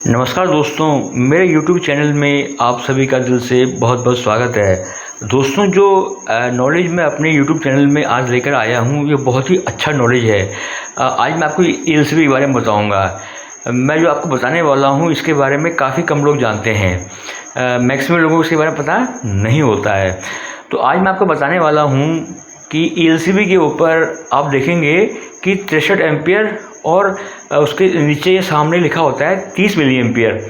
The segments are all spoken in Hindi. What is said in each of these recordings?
नमस्कार दोस्तों, मेरे YouTube चैनल में आप सभी का दिल से बहुत बहुत स्वागत है। दोस्तों, जो नॉलेज मैं अपने YouTube चैनल में आज लेकर आया हूँ, ये बहुत ही अच्छा नॉलेज है। आज मैं आपको ELCB के बारे में बताऊँगा। मैं जो आपको बताने वाला हूँ, इसके बारे में काफ़ी कम लोग जानते हैं। मैक्सिमम लोगों को इसके बारे में पता नहीं होता है। तो आज मैं आपको बताने वाला हूँ कि ELCB के ऊपर आप देखेंगे कि 63 एम्पियर और उसके नीचे ये सामने लिखा होता है 30 मिली एम्पियर।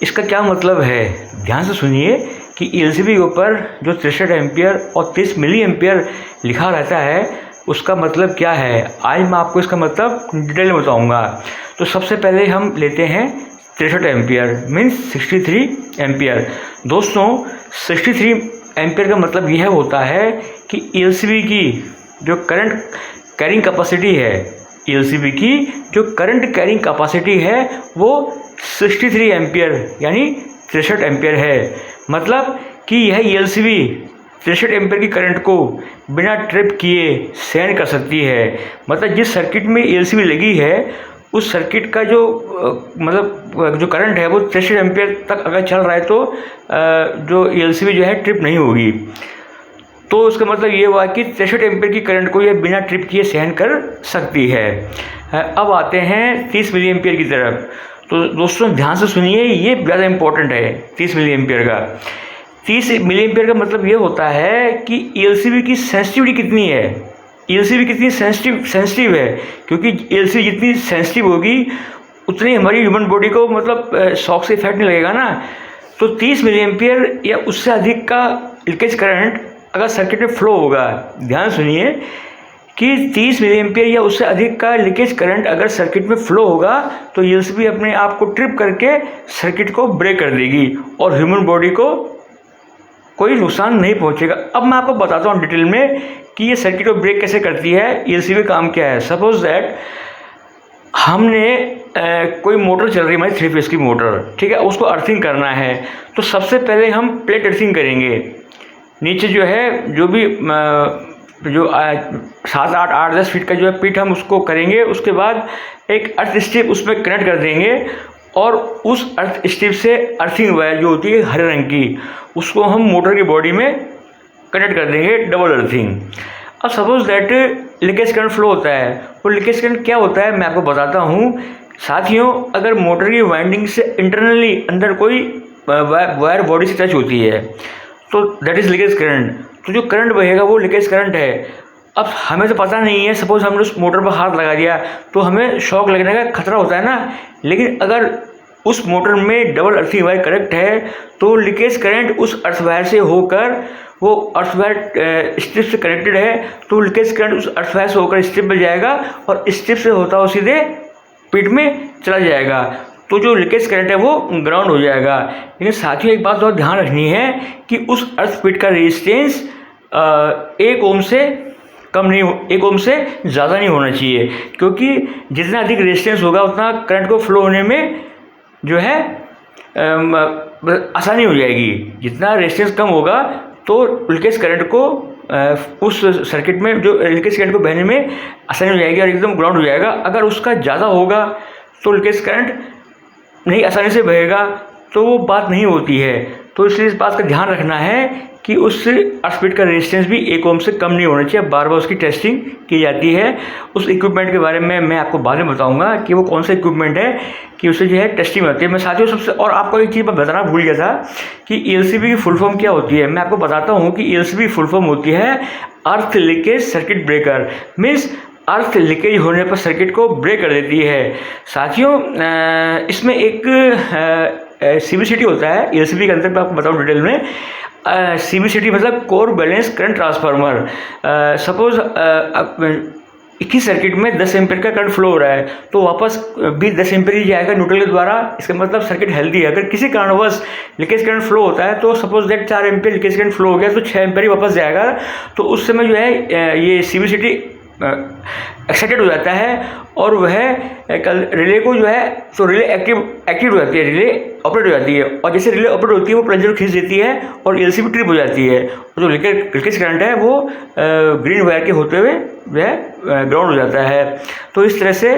इसका क्या मतलब है, ध्यान से सुनिए कि ELCB के ऊपर जो 63 एम्पियर और 30 मिली एम्पियर लिखा रहता है, उसका मतलब क्या है। आज मैं आपको इसका मतलब डिटेल में बताऊंगा। तो सबसे पहले हम लेते हैं 63 एम्पियर मीन्स 63 एम्पियर। दोस्तों, 63 एम्पियर का मतलब यह होता है कि ELCB की जो करंट कैरिंग कैपेसिटी है, ELCB की जो करंट कैरिंग कैपेसिटी है वो 63 एम्पियर यानी 63 एम्पियर है। मतलब कि यह ELCB 63 एम्पियर की करंट को बिना ट्रिप किए सहन कर सकती है। मतलब जिस सर्किट में ELCB लगी है, उस सर्किट का जो जो करंट है वो 63 एम्पियर तक अगर चल रहा है तो जो ELCB जो है ट्रिप नहीं होगी। तो उसका मतलब ये हुआ कि 63 एम्पियर की करंट को यह बिना ट्रिप किए सहन कर सकती है। अब आते हैं 30 मिली एम्पियर की तरफ। तो दोस्तों ध्यान से सुनिए, ये ज़्यादा इम्पोर्टेंट है 30 मिली एम्पियर का। 30 मिली एम्पियर का मतलब ये होता है कि ELCB की सेंसिटिविटी कितनी है, ELCB कितनी सेंसिटिव है। क्योंकि ELCB जितनी सेंसिटिव होगी उतनी हमारी ह्यूमन बॉडी को शॉक से इफेक्ट नहीं लगेगा ना। तो 30 मिली एम्पियर या उससे अधिक का लीकेज करंट अगर सर्किट में फ्लो होगा, ध्यान सुनिए कि 30 मिली एम्पियर या उससे अधिक का लीकेज करंट अगर सर्किट में फ्लो होगा तो ELCB अपने आप को ट्रिप करके सर्किट को ब्रेक कर देगी और ह्यूमन बॉडी को कोई नुकसान नहीं पहुंचेगा। अब मैं आपको बताता हूं डिटेल में कि ये सर्किट को ब्रेक कैसे करती है, ELCB का काम क्या है। सपोज दैट हमने कोई मोटर चल रही है, हमारी 3 फेज की मोटर, ठीक है, उसको अर्थिंग करना है। तो सबसे पहले हम प्लेट अर्थिंग करेंगे। नीचे जो है जो भी जो 7, 8, 8, 10 फीट का जो है पीठ हम उसको करेंगे। उसके बाद एक अर्थ स्ट्रिप उसमें कनेक्ट कर देंगे और उस अर्थ स्ट्रिप से अर्थिंग वायर जो होती है हरे रंग की, उसको हम मोटर की बॉडी में कनेक्ट कर देंगे, डबल अर्थिंग। अब suppose that leakage current flow होता है। वो लीकेज करंट क्या होता है मैं आपको बताता हूँ। साथियों, अगर मोटर की वाइंडिंग से इंटरनली अंदर कोई वायर बॉडी से टच होती है तो दैट इज़ लीकेज करंट। तो जो करंट बहेगा वो लीकेज करंट है। अब हमें तो पता नहीं है, सपोज हमने उस मोटर पर हाथ लगा दिया तो हमें शॉक लगने का खतरा होता है ना। लेकिन अगर उस मोटर में डबल अर्थिंग वायर कनेक्ट है तो लीकेज करंट उस अर्थ वायर से होकर, वो अर्थ वायर स्ट्रिप से कनेक्टेड है तो लीकेज करंट उस अर्थ वायर से होकर स्ट्रिप में जाएगा और स्ट्रिप से होता हुआ सीधे पीठ में चला जाएगा। तो जो लीकेज करंट है वो ग्राउंड हो जाएगा। लेकिन साथियों, एक बात और ध्यान रखनी है कि उस अर्थ पीठ का रेजिस्टेंस 1 ओम से कम नहीं, 1 ओम से ज़्यादा नहीं होना चाहिए। क्योंकि जितना अधिक रेजिस्टेंस होगा उतना करंट को फ्लो होने में जो है आसानी हो जाएगी। जितना रेजिस्टेंस कम होगा तो लीकेज करंट को उस सर्किट में जो लीकेज करंट को बहने में आसानी हो जाएगी और एकदम ग्राउंड हो जाएगा। अगर उसका ज़्यादा होगा तो लीकेज करंट नहीं आसानी से बहेगा, तो वो बात नहीं होती है। तो इसलिए इस बात का ध्यान रखना है कि उस अर्थ पीठ का रेजिस्टेंस भी 1 ओम से कम नहीं होना चाहिए। बार बार उसकी टेस्टिंग की जाती है। उस इक्विपमेंट के बारे में मैं आपको बाद में बताऊंगा कि वो कौन सा इक्विपमेंट है कि उससे जो है टेस्टिंग होती है। मैं साथियों सबसे और आपको एक चीज़ मैं बताना भूल गया था कि ELCB की फुल फॉर्म क्या होती है। मैं आपको बताता हूँ कि ELCB फुल फॉर्म होती है अर्थ leakage circuit breaker. Means earth leakage होने पर सर्किट को ब्रेक कर देती है। साथियों, इसमें एक CBCT होता है ELCB के अंदर, मैं आपको बताऊँ डिटेल में। CBCT मतलब core balance current transformer. Suppose 21 circuit में 10 एम्पियर का करंट फ्लो हो रहा है तो वापस भी 10 एम्पियर ही जाएगा न्यूट्रल के द्वारा। इसका मतलब सर्किट हेल्दी है। अगर किसी कारणवश लीकेज करंट फ्लो होता है तो suppose that 4 ampere leakage current flow हो गया तो 6 एम्पियर ही वापस जाएगा। तो उस समय जो है ये CBCT एक्साइटेड हो जाता है और वह रिले को जो है तो रिले एक्टिव हो जाती है, रिले ऑपरेट हो जाती है। और जैसे रिले ऑपरेट होती है वो प्लंजर को खींच देती है और ELCB ट्रिप हो जाती है। और जो लीकेज करंट है वो ग्रीन वायर के होते हुए वह ग्राउंड हो जाता है। तो इस तरह से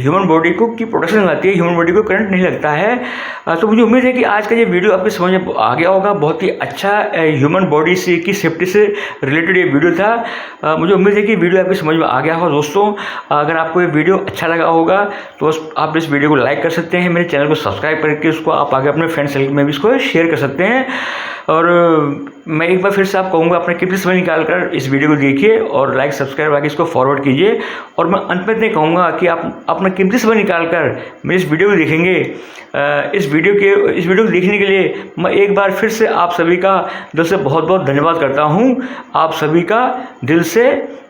ह्यूमन बॉडी को की प्रोटेक्शन आती है, ह्यूमन बॉडी को करंट नहीं लगता है। तो मुझे उम्मीद है कि आज का ये वीडियो आपकी समझ में आ गया होगा। बहुत ही अच्छा ह्यूमन बॉडी से की सेफ्टी से रिलेटेड ये वीडियो था। मुझे उम्मीद है कि वीडियो आपकी समझ में आ गया होगा। दोस्तों, अगर आपको ये वीडियो अच्छा लगा होगा तो आप इस वीडियो को लाइक कर सकते हैं, मेरे चैनल को सब्सक्राइब करके उसको आप आगे अपने फ्रेंड सर्कल में भी इसको शेयर कर सकते हैं। और मैं एक बार फिर से आप कहूँगा, अपने कीमती समय निकाल कर इस वीडियो को देखिए और लाइक सब्सक्राइब आके इसको फॉरवर्ड कीजिए। और मैं अंत में कहूँगा कि आप अपना कीमती समय निकाल कर मेरे इस वीडियो को देखेंगे। इस वीडियो को देखने के लिए मैं एक बार फिर से आप सभी का दिल से बहुत बहुत धन्यवाद करता हूँ। आप सभी का दिल से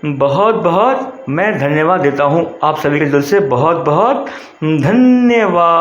बहुत बहुत मैं धन्यवाद देता हूँ। आप सभी के दिल से बहुत बहुत धन्यवाद।